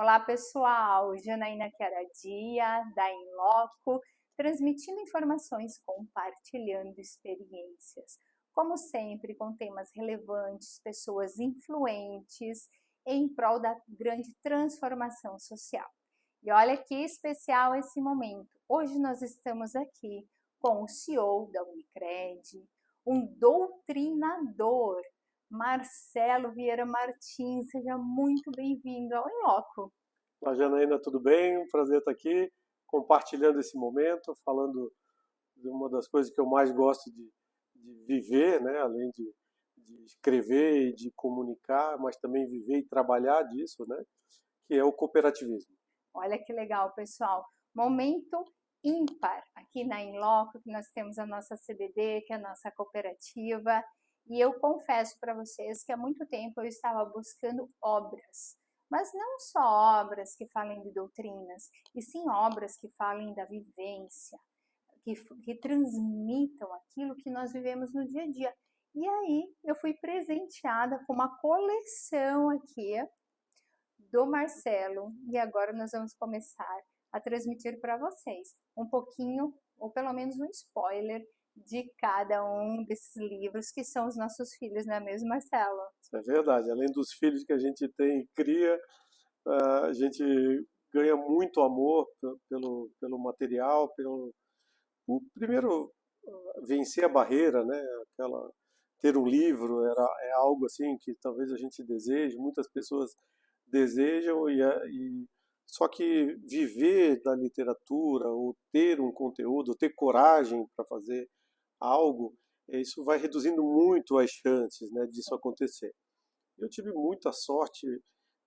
Olá pessoal, Janaína Chiaradia, da Inloco, transmitindo informações, compartilhando experiências. Como sempre, com temas relevantes, pessoas influentes, em prol da grande transformação social. E olha que especial esse momento. Hoje nós estamos aqui com o CEO da Unicred, um doutrinador, Marcelo Vieira Martins. Seja muito bem-vindo ao Inloco. Olá, Janaína, tudo bem? Um prazer estar aqui compartilhando esse momento, falando de uma das coisas que eu mais gosto de viver, né? Além de escrever e de comunicar, mas também viver e trabalhar disso, né? Que é o cooperativismo. Olha que legal, pessoal. Momento ímpar aqui na Inloco, que nós temos a nossa CBD, que é a nossa cooperativa. E eu confesso para vocês que há muito tempo eu estava buscando obras, mas não só obras que falem de doutrinas, e sim obras que falem da vivência, que transmitam aquilo que nós vivemos no dia a dia. E aí eu fui presenteada com uma coleção aqui do Marcelo, e agora nós vamos começar a transmitir para vocês um pouquinho, ou pelo menos um spoiler, de cada um desses livros que são os nossos filhos, não é mesmo, Marcelo? Isso é verdade. Além dos filhos que a gente tem e cria, a gente ganha muito amor pelo material, primeiro vencer a barreira, né? Ter um livro é algo assim que talvez a gente deseje, muitas pessoas desejam só que viver da literatura ou ter um conteúdo, ter coragem para fazer algo, isso vai reduzindo muito as chances, né, disso acontecer. Eu tive muita sorte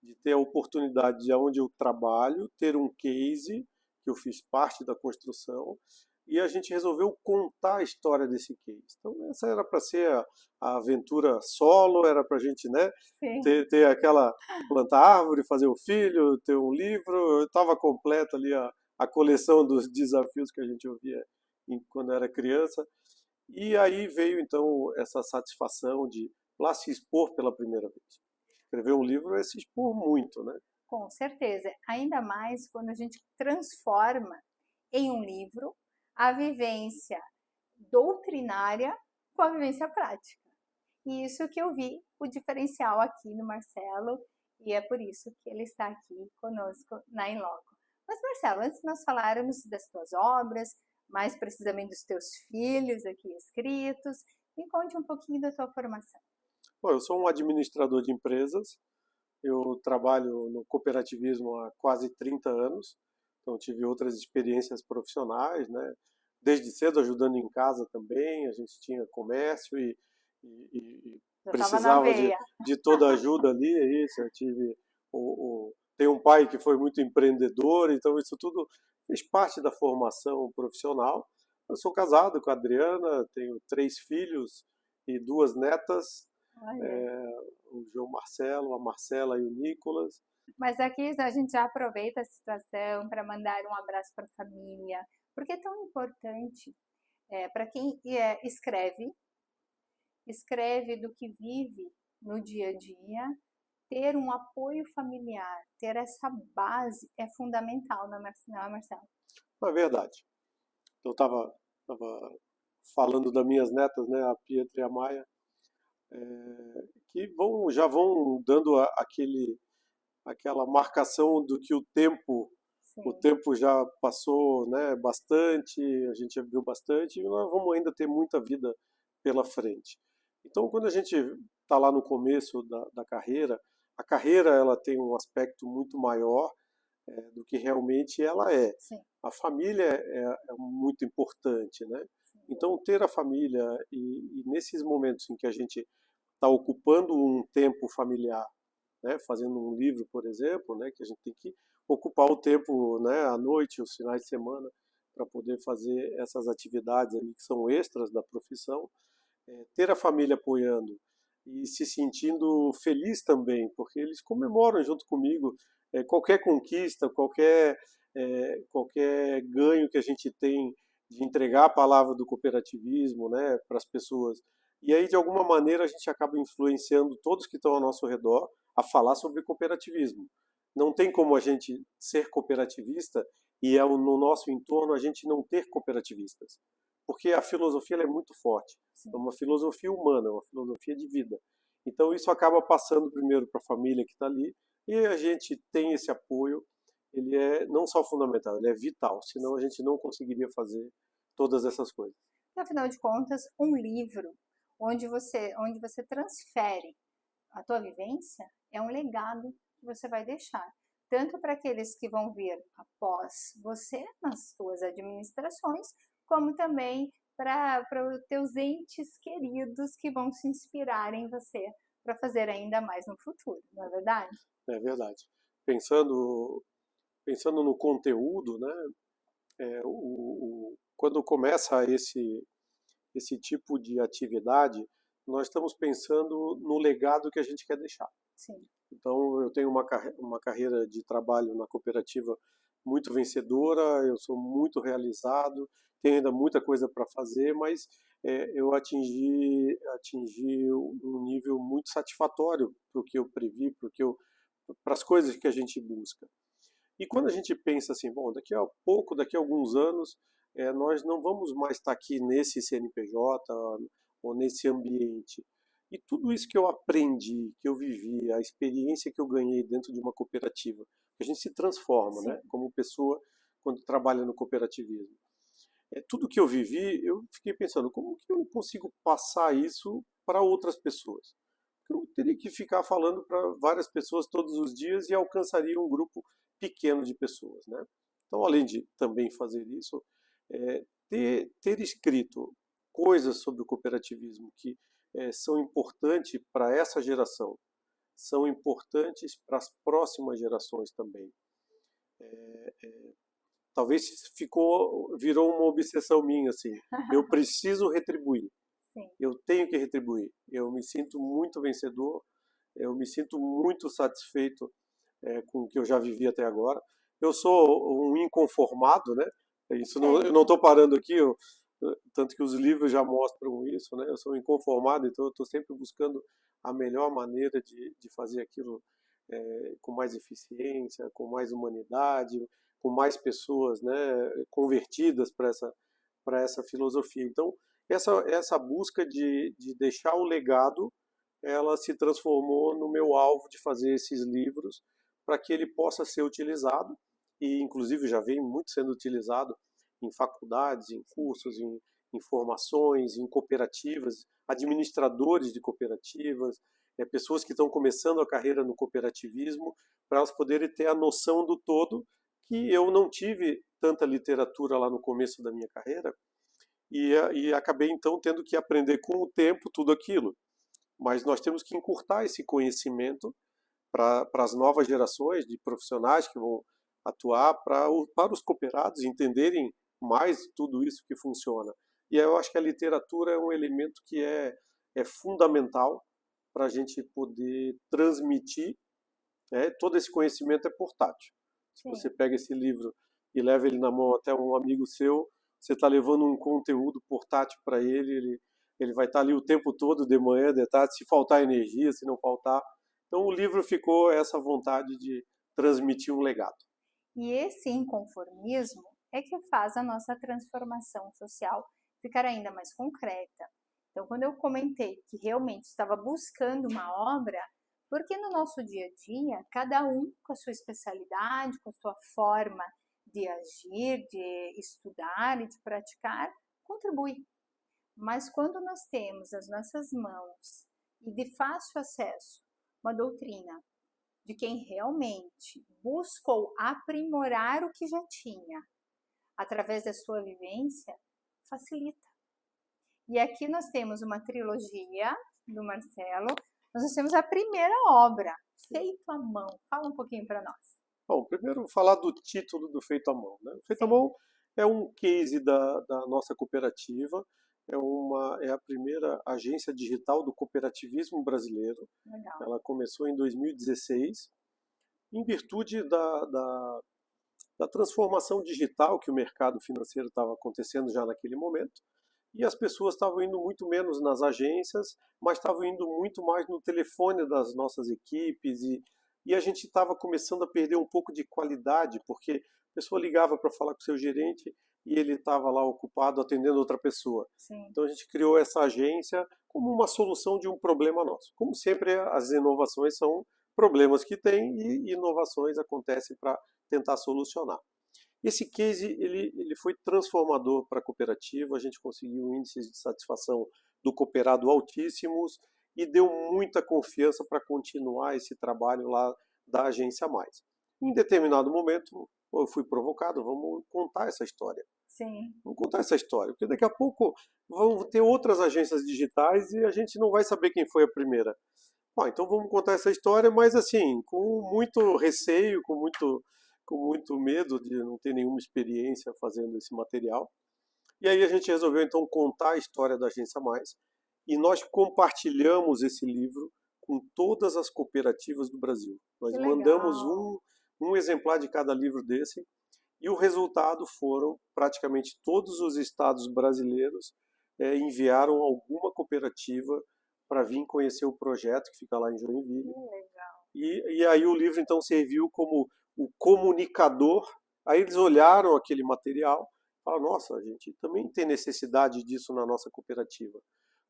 de ter a oportunidade de onde eu trabalho, ter um case que eu fiz parte da construção e a gente resolveu contar a história desse case. Então essa era para ser a aventura solo, era para a gente, né, ter aquela plantar árvore, fazer o filho, ter um livro, estava completa ali a coleção dos desafios que a gente ouvia quando era criança. E aí veio então essa satisfação de lá se expor pela primeira vez. Escrever um livro é se expor muito, né? Com certeza, ainda mais quando a gente transforma em um livro a vivência doutrinária com a vivência prática. E isso que eu vi o diferencial aqui no Marcelo, e é por isso que ele está aqui conosco na Inloco. Mas Marcelo, antes de nós falarmos das tuas obras, mais precisamente dos teus filhos aqui escritos, me conte um pouquinho da tua formação. Bom, eu sou um administrador de empresas, eu trabalho no cooperativismo há quase 30 anos, então tive outras experiências profissionais, né? Desde cedo ajudando em casa também, a gente tinha comércio e precisava de toda a ajuda ali, é isso, eu tive tenho um pai que foi muito empreendedor, então isso tudo fez parte da formação profissional. Eu sou casado com a Adriana, tenho 3 filhos e 2 netas, o João Marcelo, a Marcela e o Nicolas. Mas aqui a gente já aproveita a situação para mandar um abraço para a família, porque é tão importante para quem escreve do que vive no dia a dia, ter um apoio familiar, ter essa base é fundamental, não é, Marcelo? É verdade. Eu estava falando das minhas netas, né, a Pietra e a Maia, que já vão dando aquela marcação do que o tempo já passou, né, bastante, a gente já viu bastante e nós vamos ainda ter muita vida pela frente. Então, quando a gente está lá no começo da carreira, a carreira ela tem um aspecto muito maior do que realmente ela é. Sim. A família é muito importante, né? Então, ter a família e nesses momentos em que a gente está ocupando um tempo familiar, né, fazendo um livro, por exemplo, né, que a gente tem que ocupar o tempo, né, à noite, os finais de semana, para poder fazer essas atividades ali que são extras da profissão, ter a família apoiando e se sentindo feliz também, porque eles comemoram junto comigo qualquer conquista, qualquer ganho que a gente tem de entregar a palavra do cooperativismo, né, para as pessoas. E aí, de alguma maneira, a gente acaba influenciando todos que estão ao nosso redor a falar sobre cooperativismo. Não tem como a gente ser cooperativista e no nosso entorno a gente não ter cooperativistas. Porque a filosofia ela é muito forte. Sim. É uma filosofia humana, uma filosofia de vida. Então isso acaba passando primeiro para a família que está ali e a gente tem esse apoio. Ele é não só fundamental, ele é vital. Senão a gente não conseguiria fazer todas essas coisas. E, afinal de contas, um livro onde você transfere a tua vivência é um legado que você vai deixar. Tanto para aqueles que vão vir após você nas suas administrações, como também para os teus entes queridos que vão se inspirar em você para fazer ainda mais no futuro, não é verdade? É verdade. Pensando no conteúdo, né? Quando começa esse tipo de atividade, nós estamos pensando no legado que a gente quer deixar. Sim. Então, eu tenho uma carreira de trabalho na cooperativa muito vencedora, eu sou muito realizado, tenho ainda muita coisa para fazer, mas eu atingi um nível muito satisfatório para o que eu previ, para as coisas que a gente busca. E quando a gente pensa assim, bom, daqui a pouco, daqui a alguns anos, nós não vamos mais estar aqui nesse CNPJ ou nesse ambiente. E tudo isso que eu aprendi, que eu vivi, a experiência que eu ganhei dentro de uma cooperativa, a gente se transforma, Sim. né, como pessoa quando trabalha no cooperativismo. Tudo que eu vivi, eu fiquei pensando, como que eu consigo passar isso para outras pessoas? Eu teria que ficar falando para várias pessoas todos os dias e alcançaria um grupo pequeno de pessoas, né? Então, além de também fazer isso, ter escrito coisas sobre o cooperativismo que são importantes para essa geração, são importantes para as próximas gerações também. Talvez virou uma obsessão minha, assim. Eu preciso retribuir. Sim. Eu tenho que retribuir. Eu me sinto muito vencedor, eu me sinto muito satisfeito com o que eu já vivi até agora. Eu sou um inconformado, né? Isso não, eu não estou parando aqui, tanto que os livros já mostram isso, né? Eu sou um inconformado, então eu estou sempre buscando a melhor maneira de fazer aquilo com mais eficiência, com mais humanidade, com mais pessoas, né, convertidas para essa filosofia. Então, essa busca de deixar o legado, ela se transformou no meu alvo de fazer esses livros para que ele possa ser utilizado e inclusive já vem muito sendo utilizado em faculdades, em cursos, em formações, em cooperativas, administradores de cooperativas, pessoas que estão começando a carreira no cooperativismo, para elas poderem ter a noção do todo, que eu não tive tanta literatura lá no começo da minha carreira, e acabei então tendo que aprender com o tempo tudo aquilo. Mas nós temos que encurtar esse conhecimento para as novas gerações de profissionais que vão atuar, para os cooperados entenderem mais tudo isso que funciona. E eu acho que a literatura é um elemento que é fundamental para a gente poder transmitir, né? Todo esse conhecimento é portátil. Se você pega esse livro e leva ele na mão até um amigo seu, você está levando um conteúdo portátil para ele vai estar ali o tempo todo, de manhã, de tarde, se faltar energia, se não faltar. Então o livro ficou essa vontade de transmitir um legado. E esse inconformismo é que faz a nossa transformação social ficar ainda mais concreta. Então, quando eu comentei que realmente estava buscando uma obra, porque no nosso dia a dia, cada um com a sua especialidade, com a sua forma de agir, de estudar e de praticar, contribui. Mas quando nós temos nas nossas mãos e de fácil acesso uma doutrina de quem realmente buscou aprimorar o que já tinha através da sua vivência, facilita. E aqui nós temos uma trilogia do Marcelo, nós temos a primeira obra, Feito à Mão. Fala um pouquinho para nós. Bom, primeiro falar do título do Feito à Mão, né? Feito à Mão é um case da nossa cooperativa, é a primeira agência digital do cooperativismo brasileiro. Legal. Ela começou em 2016, em virtude da transformação digital que o mercado financeiro estava acontecendo já naquele momento, e as pessoas estavam indo muito menos nas agências, mas estavam indo muito mais no telefone das nossas equipes e a gente estava começando a perder um pouco de qualidade, porque a pessoa ligava para falar com o seu gerente e ele estava lá ocupado atendendo outra pessoa. Sim. Então a gente criou essa agência como uma solução de um problema nosso. Como sempre, as inovações são problemas que tem e inovações acontecem para tentar solucionar. Esse case ele foi transformador para a cooperativa, a gente conseguiu índices de satisfação do cooperado altíssimos e deu muita confiança para continuar esse trabalho lá da Agência Mais. Em determinado momento, eu fui provocado, vamos contar essa história. Sim. Vamos contar essa história, porque daqui a pouco vão ter outras agências digitais e a gente não vai saber quem foi a primeira. Bom, então vamos contar essa história, mas assim, com muito receio, com muito medo de não ter nenhuma experiência fazendo esse material. E aí a gente resolveu então contar a história da Agência Mais e nós compartilhamos esse livro com todas as cooperativas do Brasil. Nós mandamos um exemplar de cada livro desse e o resultado foram praticamente todos os estados brasileiros enviaram alguma cooperativa para vir conhecer o projeto que fica lá em Joinville. Legal. E aí o livro então serviu como o comunicador. Aí eles olharam aquele material e falaram, nossa, a gente também tem necessidade disso na nossa cooperativa.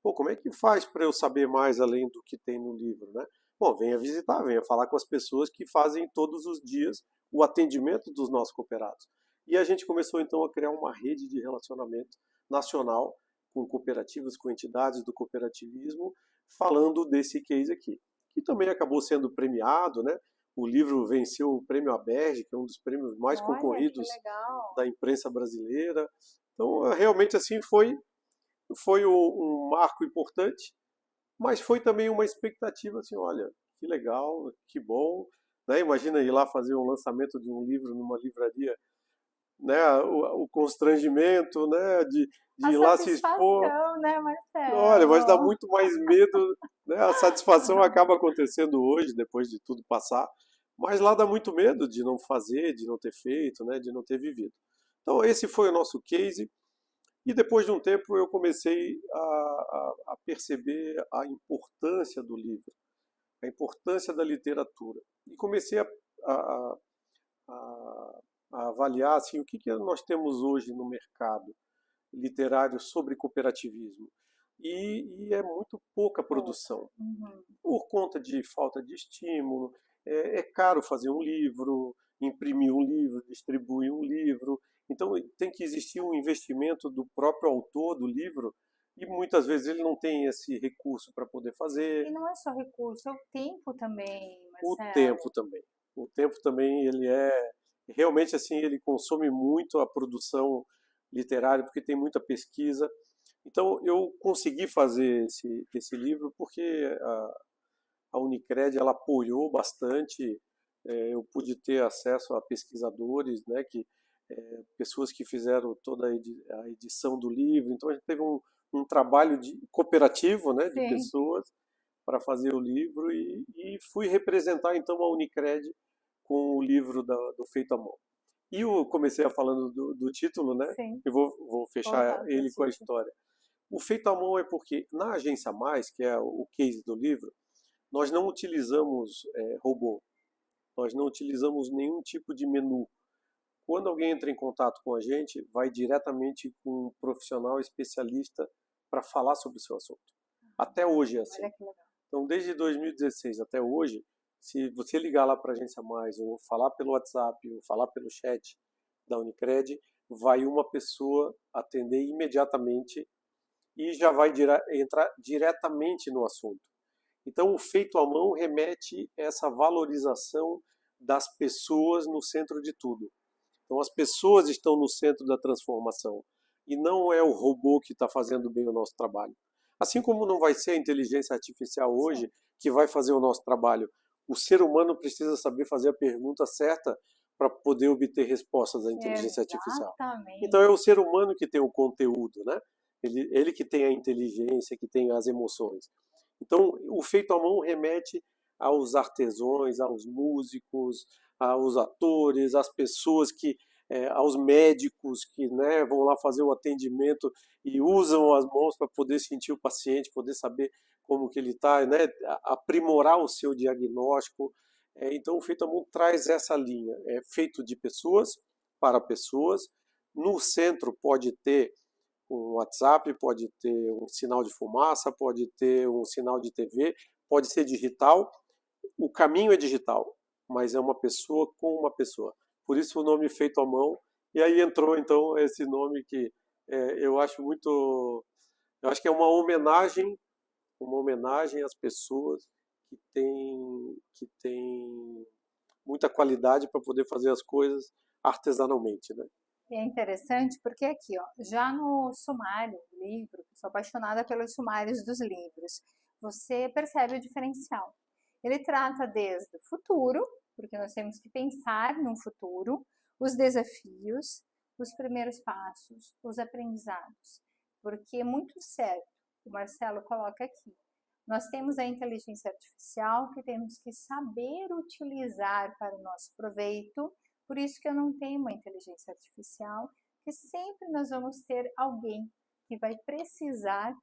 Pô, como é que faz para eu saber mais além do que tem no livro, né? Bom, venha visitar, venha falar com as pessoas que fazem todos os dias o atendimento dos nossos cooperados. E a gente começou então a criar uma rede de relacionamento nacional com cooperativas, com entidades do cooperativismo, falando desse case aqui, que também acabou sendo premiado, né? O livro venceu o Prêmio Aberge, que é um dos prêmios mais concorridos da imprensa brasileira. Então, realmente assim foi um marco importante, mas foi também uma expectativa assim, olha, que legal, que bom, né? Imagina ir lá fazer um lançamento de um livro numa livraria, né? O constrangimento, né? De ir lá se expor. Né, Marcelo? Olha, mas dá muito mais medo, né? A satisfação acaba acontecendo hoje, depois de tudo passar, mas lá dá muito medo de não fazer, de não ter feito, né? De não ter vivido. Então esse foi o nosso case. E depois de um tempo eu comecei a perceber a importância do livro, a importância da literatura. E comecei a, a avaliar assim, o que nós temos hoje no mercado literário sobre cooperativismo. E é muito pouca produção. Por conta de falta de estímulo, é caro fazer um livro, imprimir um livro, distribuir um livro. Então tem que existir um investimento do próprio autor do livro e muitas vezes ele não tem esse recurso para poder fazer. E não é só recurso, é o tempo também, Marcelo. O tempo também. O tempo também ele realmente assim ele consome muito a produção literária porque tem muita pesquisa. Então eu consegui fazer esse livro porque a Unicred ela apoiou bastante. Eu pude ter acesso a pesquisadores, né, pessoas que fizeram toda a edição do livro. Então a gente teve um trabalho cooperativo, né, de pessoas para fazer o livro e fui representar então a Unicred com o livro do Feito à Mão. E eu comecei falando do título, né? Sim. Eu vou fechar ele com a história. O Feito à Mão é porque na Agência Mais, que é o case do livro, nós não utilizamos robô, nós não utilizamos nenhum tipo de menu. Quando alguém entra em contato com a gente, vai diretamente com um profissional especialista para falar sobre o seu assunto. Até hoje é assim. Então, desde 2016 até hoje, se você ligar lá para a Agência Mais, ou falar pelo WhatsApp, ou falar pelo chat da Unicred, vai uma pessoa atender imediatamente e já vai entrar diretamente no assunto. Então, o feito à mão remete a essa valorização das pessoas no centro de tudo. Então, as pessoas estão no centro da transformação e não é o robô que está fazendo bem o nosso trabalho. Assim como não vai ser a inteligência artificial hoje que vai fazer o nosso trabalho. O ser humano precisa saber fazer a pergunta certa para poder obter respostas da inteligência artificial. Então, é o ser humano que tem o conteúdo, né? Ele que tem a inteligência, que tem as emoções. Então, o feito à mão remete aos artesãos, aos músicos, aos atores, às pessoas aos médicos que, né, vão lá fazer o atendimento e usam as mãos para poder sentir o paciente, poder saber como que ele está, né, aprimorar o seu diagnóstico. Então, o Feito à Mão traz essa linha. É feito de pessoas para pessoas. No centro pode ter um WhatsApp, pode ter um sinal de fumaça, pode ter um sinal de TV, pode ser digital. O caminho é digital, mas é uma pessoa com uma pessoa. Por isso o nome Feito à Mão. E aí entrou então esse nome que eu acho muito, eu acho que é uma homenagem às pessoas que têm muita qualidade para poder fazer as coisas artesanalmente, né? E é interessante porque aqui, ó, já no sumário do livro, sou apaixonada pelos sumários dos livros, você percebe o diferencial. Ele trata desde o futuro, porque nós temos que pensar no futuro, os desafios, os primeiros passos, os aprendizados. Porque é muito certo, o Marcelo coloca aqui, nós temos a inteligência artificial que temos que saber utilizar para o nosso proveito. Por isso que eu não tenho uma inteligência artificial, que sempre nós vamos ter alguém que vai precisar,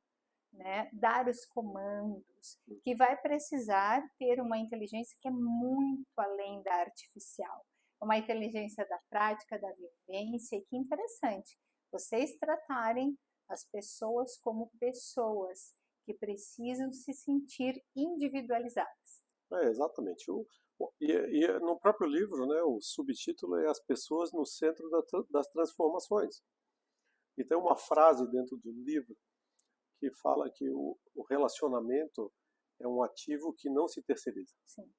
né, dar os comandos, que vai precisar ter uma inteligência que é muito além da artificial. Uma inteligência da prática, da vivência, e que interessante, vocês tratarem as pessoas como pessoas que precisam se sentir individualizadas. Exatamente. E no próprio livro, né, o subtítulo é As Pessoas no Centro das Transformações. E tem uma frase dentro do livro que fala que o relacionamento é um ativo que não se terceiriza. Sim.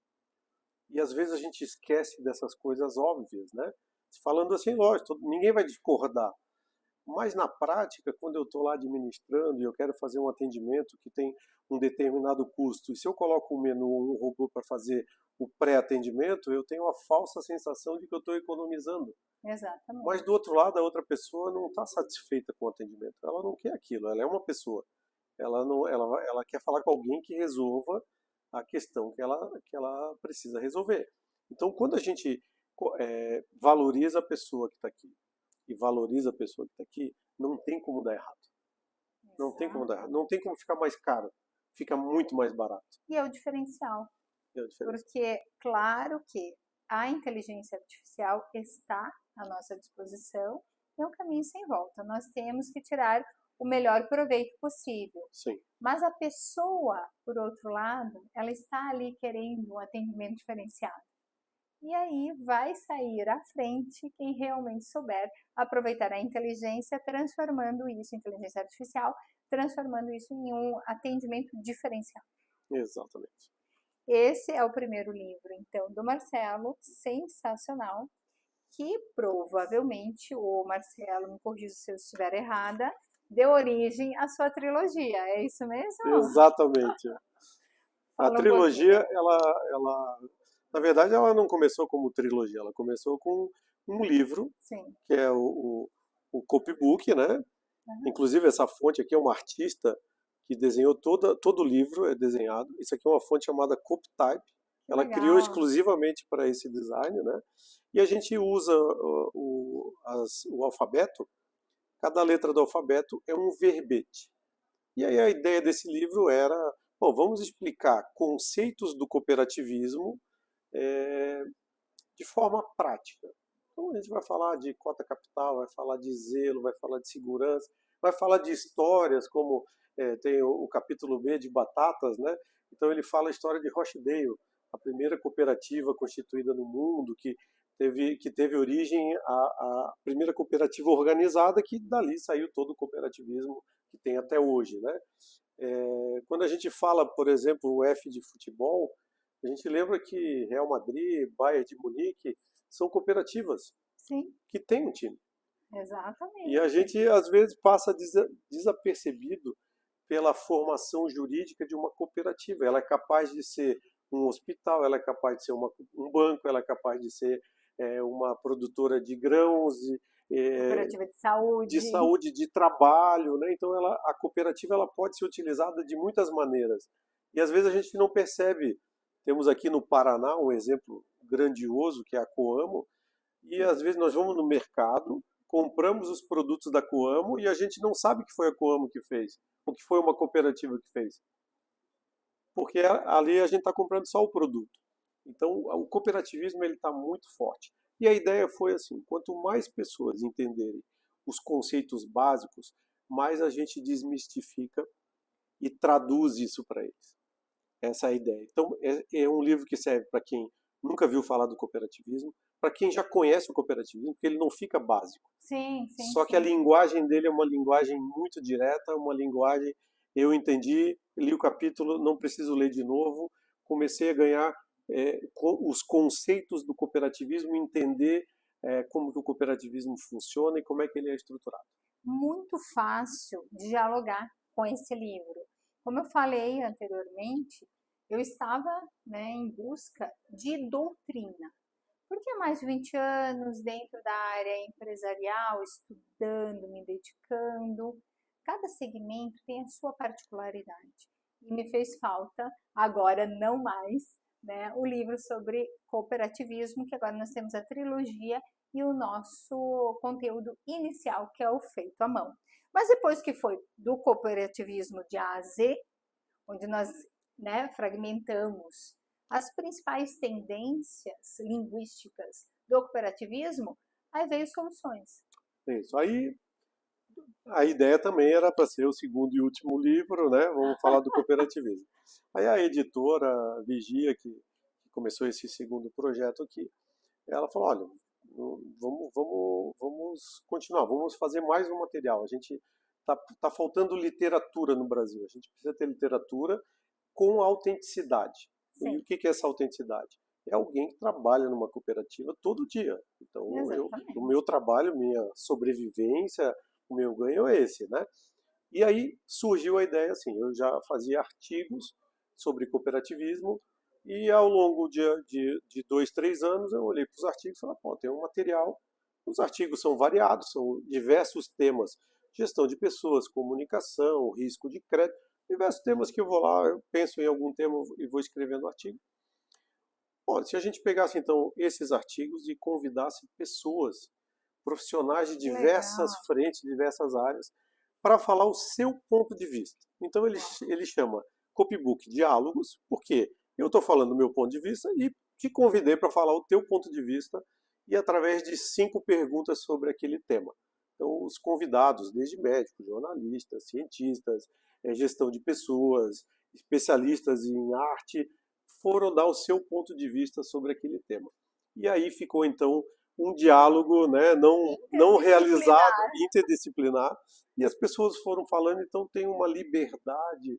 E às vezes a gente esquece dessas coisas óbvias, né? Falando assim, lógico, ninguém vai discordar. Mas na prática, quando eu estou lá administrando e eu quero fazer um atendimento que tem um determinado custo, e se eu coloco um menu ou um robô para fazer o pré-atendimento, eu tenho a falsa sensação de que eu estou economizando. Exatamente. Mas do outro lado, a outra pessoa não está satisfeita com o atendimento. Ela não quer aquilo, ela é uma pessoa. Ela quer falar com alguém que resolva a questão que ela precisa resolver. Então, quando a gente valoriza a pessoa que está aqui, e valoriza a pessoa que está aqui, não tem como dar errado. Não tem como dar errado. Não tem como ficar mais caro. Fica muito mais barato. E é o diferencial. Porque, claro que a inteligência artificial está à nossa disposição, é um caminho sem volta. Nós temos que tirar o melhor proveito possível. Sim. Mas a pessoa, por outro lado, ela está ali querendo um atendimento diferenciado. E aí vai sair à frente quem realmente souber aproveitar a inteligência, transformando isso em inteligência artificial, transformando isso em um atendimento diferencial. Exatamente. Esse é o primeiro livro, então, do Marcelo, sensacional, que provavelmente, o Marcelo, me corrija se eu estiver errada, deu origem à sua trilogia, é isso mesmo? Exatamente. A trilogia, ela na verdade, ela não começou como trilogia, ela começou com um livro, Sim. Que é o copybook, né? Uhum. Inclusive, essa fonte aqui é uma artista que desenhou todo o livro, é desenhado. Isso aqui é uma fonte chamada Copytype. Ela criou exclusivamente para esse design, né? E a gente usa o alfabeto. Cada letra do alfabeto é um verbete. E aí a ideia desse livro era, bom, vamos explicar conceitos do cooperativismo de forma prática. Então a gente vai falar de cota capital, vai falar de zelo, vai falar de segurança, vai falar de histórias, como tem o capítulo B de batatas, né? Então ele fala a história de Rochdale, a primeira cooperativa constituída no mundo, que teve origem a primeira cooperativa organizada, que dali saiu todo o cooperativismo que tem até hoje, né? Quando a gente fala, por exemplo, o F de futebol, a gente lembra que Real Madrid, Bayern de Munique são cooperativas. Sim. Que têm um time. Exatamente. E a gente, às vezes, passa desapercebido pela formação jurídica de uma cooperativa. Ela é capaz de ser um hospital, ela é capaz de ser um banco, ela é capaz de ser uma produtora de grãos, cooperativa de saúde, de trabalho, né? Então a cooperativa ela pode ser utilizada de muitas maneiras. E às vezes a gente não percebe. Temos aqui no Paraná um exemplo grandioso, que é a Coamo, e às vezes nós vamos no mercado, compramos os produtos da Coamo e a gente não sabe que foi a Coamo que fez, ou que foi uma cooperativa que fez. Porque ali a gente está comprando só o produto. Então, o cooperativismo ele está muito forte. E a ideia foi assim: quanto mais pessoas entenderem os conceitos básicos, mais a gente desmistifica e traduz isso para eles. Essa é a ideia. Então, é um livro que serve para quem nunca viu falar do cooperativismo, para quem já conhece o cooperativismo, porque ele não fica básico. Sim, sim, Só que a sim. linguagem dele é uma linguagem muito direta, uma linguagem. Eu entendi, li o capítulo, não preciso ler de novo, comecei a ganhar os conceitos do cooperativismo, entender como que o cooperativismo funciona e como é que ele é estruturado. Muito fácil dialogar com esse livro. Como eu falei anteriormente, eu estava, né, em busca de doutrina, porque há mais de 20 anos dentro da área empresarial, estudando, me dedicando, cada segmento tem a sua particularidade. E me fez falta, agora não mais, né, o livro sobre cooperativismo, que agora nós temos a trilogia e o nosso conteúdo inicial, que é o feito à mão. Mas depois que foi do cooperativismo de A a Z, onde nós, né, fragmentamos as principais tendências linguísticas do cooperativismo, aí veio soluções. Isso. Aí a ideia também era para ser o segundo e último livro, né? Vamos falar do cooperativismo. Aí a editora Vigia, que começou esse segundo projeto aqui, ela falou: olha, vamos continuar, vamos fazer mais um material. A gente tá faltando literatura no Brasil. A gente precisa ter literatura com autenticidade. E Sim, o que é essa autenticidade? É alguém que trabalha numa cooperativa todo dia. Então, o exatamente. meu trabalho, minha sobrevivência, o meu ganho é esse, né? E aí surgiu a ideia assim, eu já fazia artigos sobre cooperativismo e ao longo de 2, 3 anos eu olhei para os artigos e falei, pô, tem um material, os artigos são variados, são diversos temas, gestão de pessoas, comunicação, risco de crédito, diversos temas que eu vou lá, eu penso em algum tema e vou escrevendo artigo. Bom, se a gente pegasse então esses artigos e convidasse pessoas, profissionais de diversas Legal. frentes, diversas áreas, para falar o seu ponto de vista. Então ele chama Copybook Diálogos, porque eu estou falando do meu ponto de vista e te convidei para falar o teu ponto de vista e através de 5 perguntas sobre aquele tema. Então, os convidados, desde médicos, jornalistas, cientistas, gestão de pessoas, especialistas em arte, foram dar o seu ponto de vista sobre aquele tema. E aí ficou então um diálogo, né, não realizado, Interdisciplinar. interdisciplinar, e as pessoas foram falando, então tem uma liberdade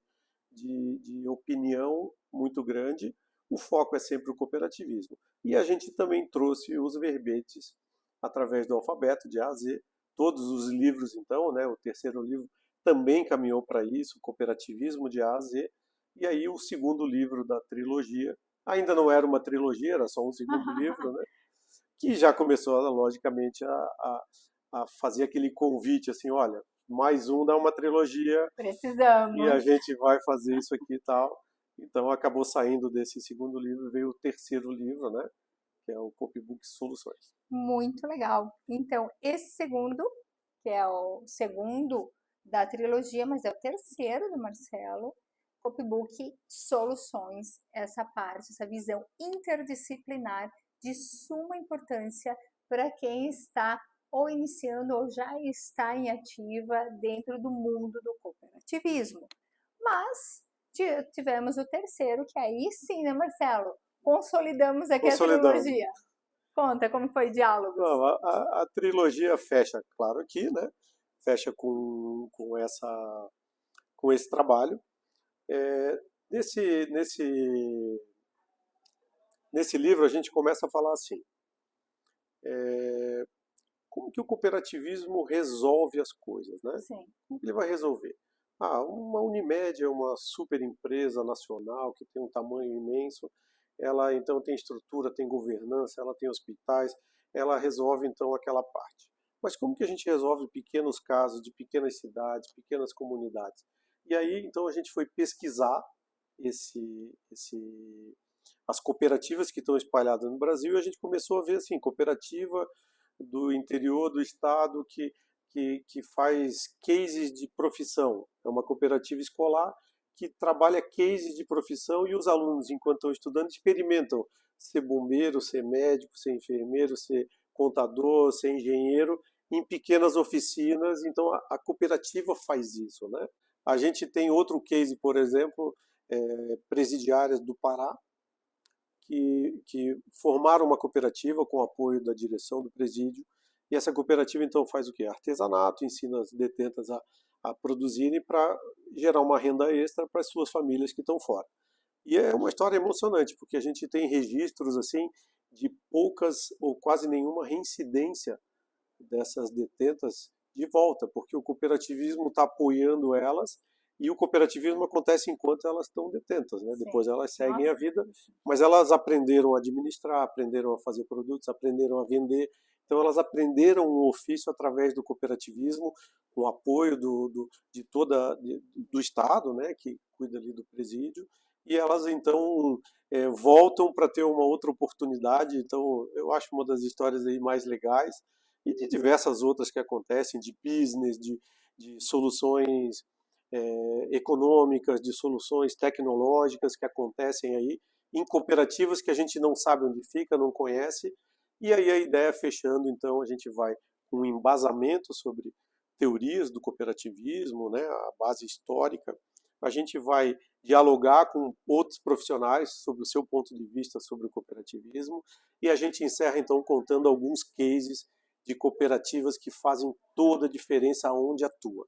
de opinião muito grande. O foco é sempre o cooperativismo. E a gente também trouxe os verbetes através do alfabeto, de A a Z. Todos os livros, então, né, o terceiro livro também caminhou para isso, cooperativismo de A a Z. E aí o segundo livro da trilogia, ainda não era uma trilogia, era só um segundo livro, né? Que já começou, logicamente, a fazer aquele convite, assim, olha, mais um dá uma trilogia e a Precisamos. gente vai fazer isso aqui e tal. Então acabou saindo desse segundo livro, veio o terceiro livro, né? Que é o Copybook Soluções. Muito legal. Então, esse segundo, que é o segundo da trilogia, mas é o terceiro do Marcelo, Copybook Soluções, essa parte, essa visão interdisciplinar de suma importância para quem está ou iniciando ou já está em ativa dentro do mundo do cooperativismo. Mas tivemos o terceiro, que aí sim, né, Marcelo? Consolidamos aqui a Consolidando. trilogia. Conta como foi Diálogos. Não, a trilogia fecha, claro, aqui, né? Fecha com esse trabalho. É, nesse livro a gente começa a falar assim, como que o cooperativismo resolve as coisas, né? Sim. Como que ele vai resolver? Ah, uma Unimed é uma super empresa nacional que tem um tamanho imenso, ela então tem estrutura, tem governança, ela tem hospitais, ela resolve então aquela parte. Mas como que a gente resolve pequenos casos de pequenas cidades, pequenas comunidades? E aí então a gente foi pesquisar as cooperativas que estão espalhadas no Brasil e a gente começou a ver assim, cooperativa do interior do estado que faz cases de profissão. É uma cooperativa escolar que trabalha cases de profissão e os alunos, enquanto estão estudando, experimentam ser bombeiro, ser médico, ser enfermeiro, ser contador, ser engenheiro, em pequenas oficinas. Então a cooperativa faz isso, né? A gente tem outro case, por exemplo, presidiárias do Pará, que formaram uma cooperativa com o apoio da direção do presídio, e essa cooperativa então faz o quê? Artesanato, ensina as detentas a produzirem para gerar uma renda extra para as suas famílias que estão fora. E é uma história emocionante, porque a gente tem registros assim de poucas ou quase nenhuma reincidência dessas detentas de volta, porque o cooperativismo está apoiando elas, e o cooperativismo acontece enquanto elas estão detentas, né? Depois elas seguem a vida, mas elas aprenderam a administrar, aprenderam a fazer produtos, aprenderam a vender. Então elas aprenderam um ofício através do cooperativismo, com o apoio do Estado, né, que cuida ali do presídio, e elas então voltam para ter uma outra oportunidade. Então eu acho uma das histórias aí mais legais, e de diversas outras que acontecem, de business, de soluções econômicas, de soluções tecnológicas que acontecem aí em cooperativas que a gente não sabe onde fica, não conhece. E aí a ideia, fechando, então a gente vai com um embasamento sobre teorias do cooperativismo, né, a base histórica. A gente vai dialogar com outros profissionais sobre o seu ponto de vista sobre o cooperativismo, e a gente encerra então contando alguns cases de cooperativas que fazem toda a diferença onde atua.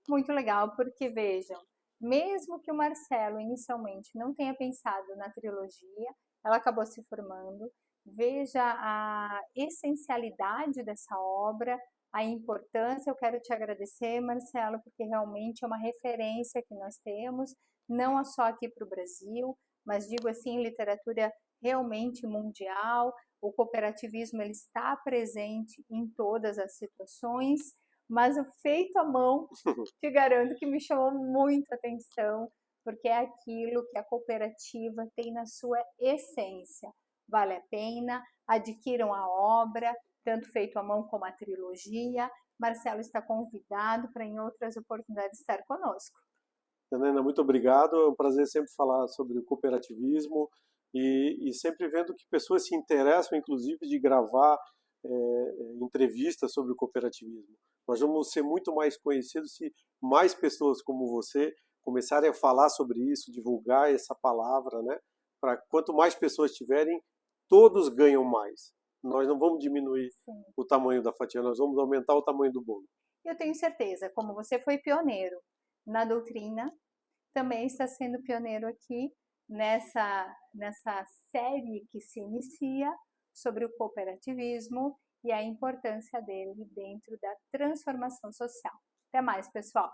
Muito legal, porque vejam, mesmo que o Marcelo inicialmente não tenha pensado na trilogia, ela acabou se formando. Veja a essencialidade dessa obra, a importância. Eu quero te agradecer, Marcelo, porque realmente é uma referência que nós temos, não só aqui para o Brasil, mas digo assim, literatura realmente mundial. O cooperativismo ele está presente em todas as situações, mas o feito à mão, te garanto que me chamou muita atenção, porque é aquilo que a cooperativa tem na sua essência. Vale a pena, adquiram a obra, tanto feito à mão como a trilogia. Marcelo está convidado para em outras oportunidades estar conosco. Helena, muito obrigado. É um prazer sempre falar sobre o cooperativismo, e sempre vendo que pessoas se interessam, inclusive, de gravar entrevistas sobre o cooperativismo. Nós vamos ser muito mais conhecidos se mais pessoas como você começarem a falar sobre isso, divulgar essa palavra, né? Para quanto mais pessoas tiverem, todos ganham mais. Nós não vamos diminuir o tamanho da fatia, nós vamos aumentar o tamanho do bolo. Eu tenho certeza, como você foi pioneiro na doutrina, também está sendo pioneiro aqui nessa série que se inicia sobre o cooperativismo e a importância dele dentro da transformação social. Até mais, pessoal!